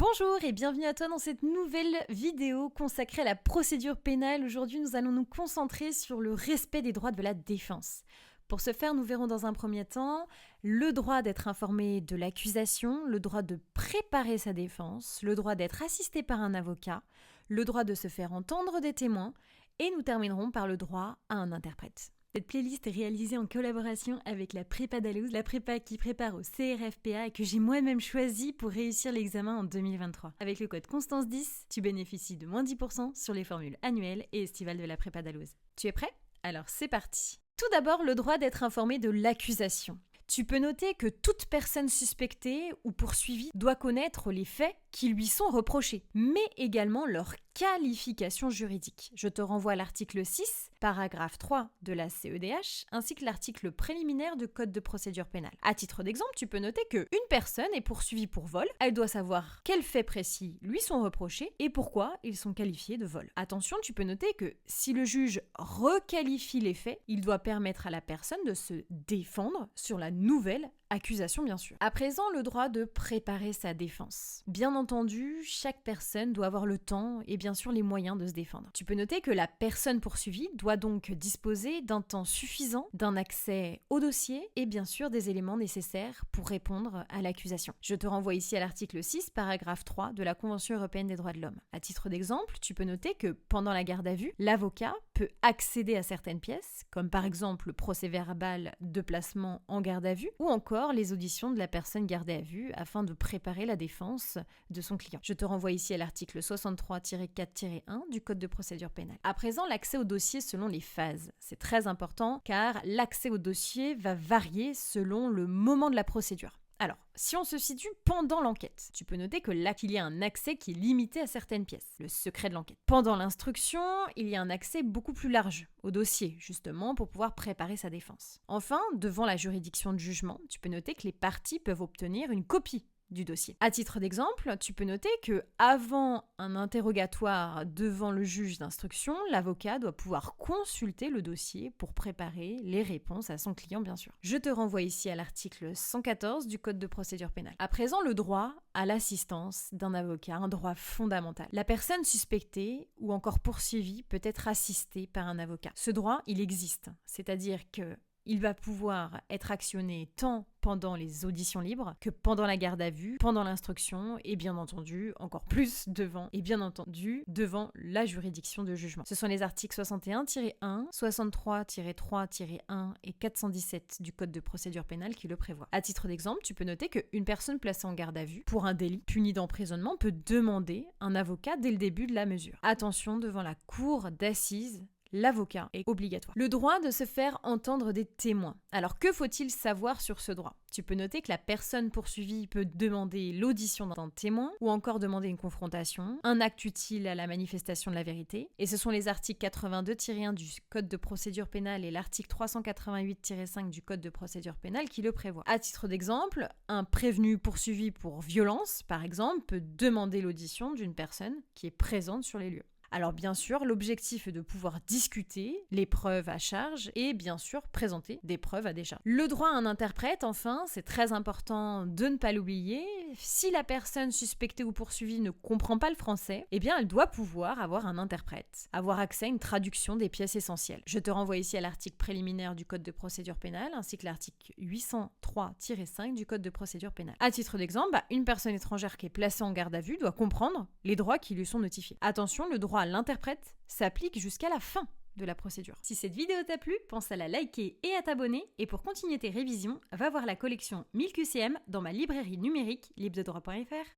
Bonjour et bienvenue à toi dans cette nouvelle vidéo consacrée à la procédure pénale. Aujourd'hui, nous allons nous concentrer sur le respect des droits de la défense. Pour ce faire, nous verrons dans un premier temps le droit d'être informé de l'accusation, le droit de préparer sa défense, le droit d'être assisté par un avocat, le droit de se faire entendre des témoins et nous terminerons par le droit à un interprète. Cette playlist est réalisée en collaboration avec la Prépa Dalloz, la prépa qui prépare au CRFPA et que j'ai moi-même choisi pour réussir l'examen en 2023. Avec le code Constance10, tu bénéficies de moins 10% sur les formules annuelles et estivales de la Prépa Dalloz. Tu es prêt? Alors c'est parti. Tout d'abord, le droit d'être informé de l'accusation. Tu peux noter que toute personne suspectée ou poursuivie doit connaître les faits qui lui sont reprochés, mais également leur qualification juridique. Je te renvoie à l'article 6, paragraphe 3 de la CEDH, ainsi que l'article préliminaire du Code de procédure pénale. À titre d'exemple, tu peux noter qu'une personne est poursuivie pour vol, elle doit savoir quels faits précis lui sont reprochés et pourquoi ils sont qualifiés de vol. Attention, tu peux noter que si le juge requalifie les faits, il doit permettre à la personne de se défendre sur la nouvelle accusation, bien sûr. À présent, le droit de préparer sa défense. Bien entendu, chaque personne doit avoir le temps et bien sûr les moyens de se défendre. Tu peux noter que la personne poursuivie doit donc disposer d'un temps suffisant, d'un accès au dossier et bien sûr des éléments nécessaires pour répondre à l'accusation. Je te renvoie ici à l'article 6, paragraphe 3 de la Convention européenne des droits de l'homme. À titre d'exemple, tu peux noter que pendant la garde à vue, l'avocat peut accéder à certaines pièces, comme par exemple le procès-verbal de placement en garde à vue ou encore les auditions de la personne gardée à vue afin de préparer la défense de son client. Je te renvoie ici à l'article 63-4-1 du Code de procédure pénale. À présent, l'accès au dossier selon les phases. C'est très important car l'accès au dossier va varier selon le moment de la procédure. Alors, si on se situe pendant l'enquête, tu peux noter que là, qu'il y a un accès qui est limité à certaines pièces, le secret de l'enquête. Pendant l'instruction, il y a un accès beaucoup plus large au dossier, justement, pour pouvoir préparer sa défense. Enfin, devant la juridiction de jugement, tu peux noter que les parties peuvent obtenir une copie du dossier. À titre d'exemple, tu peux noter que avant un interrogatoire devant le juge d'instruction, l'avocat doit pouvoir consulter le dossier pour préparer les réponses à son client, bien sûr. Je te renvoie ici à l'article 114 du Code de procédure pénale. À présent, le droit à l'assistance d'un avocat, un droit fondamental. La personne suspectée ou encore poursuivie peut être assistée par un avocat. Ce droit, il existe, c'est-à-dire que il va pouvoir être actionné tant pendant les auditions libres que pendant la garde à vue, pendant l'instruction et bien entendu encore plus devant la juridiction de jugement. Ce sont les articles 61-1, 63-3-1 et 417 du Code de procédure pénale qui le prévoient. À titre d'exemple, tu peux noter qu'une personne placée en garde à vue pour un délit puni d'emprisonnement peut demander un avocat dès le début de la mesure. Attention, devant la cour d'assises, l'avocat est obligatoire. Le droit de se faire entendre des témoins. Alors que faut-il savoir sur ce droit? Tu peux noter que la personne poursuivie peut demander l'audition d'un témoin ou encore demander une confrontation, un acte utile à la manifestation de la vérité. Et ce sont les articles 82-1 du Code de procédure pénale et l'article 388-5 du Code de procédure pénale qui le prévoient. À titre d'exemple, un prévenu poursuivi pour violence, par exemple, peut demander l'audition d'une personne qui est présente sur les lieux. Alors bien sûr, l'objectif est de pouvoir discuter les preuves à charge et bien sûr présenter des preuves à décharge. Le droit à un interprète, enfin, c'est très important de ne pas l'oublier. Si la personne suspectée ou poursuivie ne comprend pas le français, eh bien elle doit pouvoir avoir un interprète, avoir accès à une traduction des pièces essentielles. Je te renvoie ici à l'article préliminaire du Code de procédure pénale ainsi que l'article 803-5 du Code de procédure pénale. À titre d'exemple, une personne étrangère qui est placée en garde à vue doit comprendre les droits qui lui sont notifiés. Attention, le droit à l'interprète s'applique jusqu'à la fin de la procédure. Si cette vidéo t'a plu, pense à la liker et à t'abonner. Et pour continuer tes révisions, va voir la collection 1000 QCM dans ma librairie numérique librededroit.fr.